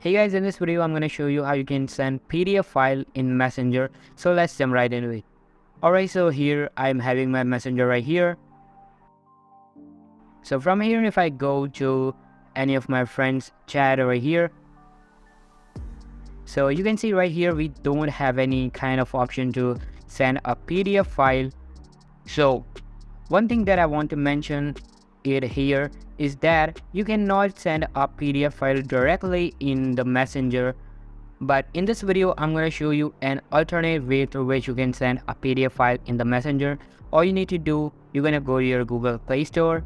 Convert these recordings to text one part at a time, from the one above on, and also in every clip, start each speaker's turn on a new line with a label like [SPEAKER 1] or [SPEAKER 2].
[SPEAKER 1] Hey guys, in this video I'm going to show you how you can send PDF file in Messenger. So let's jump right into it. Alright, so here I'm having my Messenger right here. So from here, if I go to any of my friends chat over here, so you can see right here we don't have any kind of option to send a PDF file. So one thing that I want to mention it here is that you cannot send a PDF file directly in the Messenger, but in this video I'm going to show you an alternate way through which you can send a PDF file in the Messenger. All you need to do, you're going to go to your Google Play Store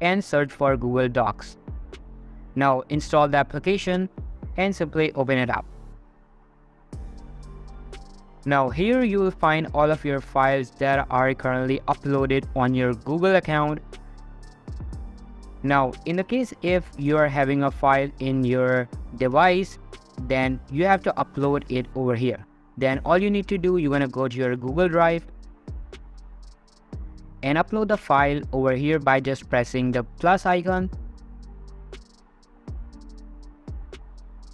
[SPEAKER 1] and search for Google Docs. Now install the application and simply open it up. Now here you will find all of your files that are currently uploaded on your Google account. Now in the case if you are having a file in your device, then you have to upload it over here. Then all you need to do, you're going to go to your Google Drive and upload the file over here by just pressing the plus icon.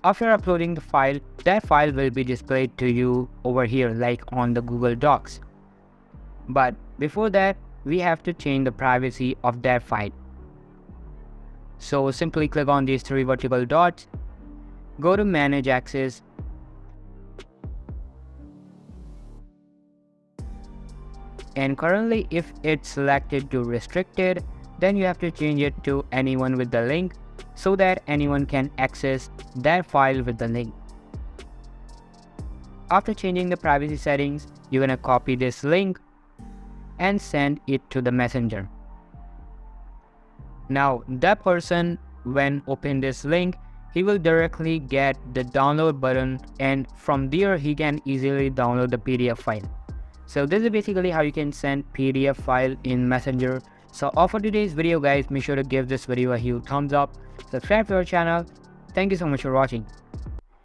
[SPEAKER 1] After uploading the file, that file will be displayed to you over here like on the Google Docs. But before that, we have to change the privacy of that file. So simply click on these three vertical dots, go to Manage Access, and currently if it's selected to Restricted, then you have to change it to Anyone with the link, so that anyone can access that file with the link. After changing the privacy settings, you're gonna copy this link and send it to the Messenger. Now that person, when open this link, he will directly get the download button, and from there he can easily download the PDF file. So this is basically how you can send PDF file in Messenger. So all for today's video guys, make sure to give this video a huge thumbs up, subscribe to our channel. Thank you so much for watching.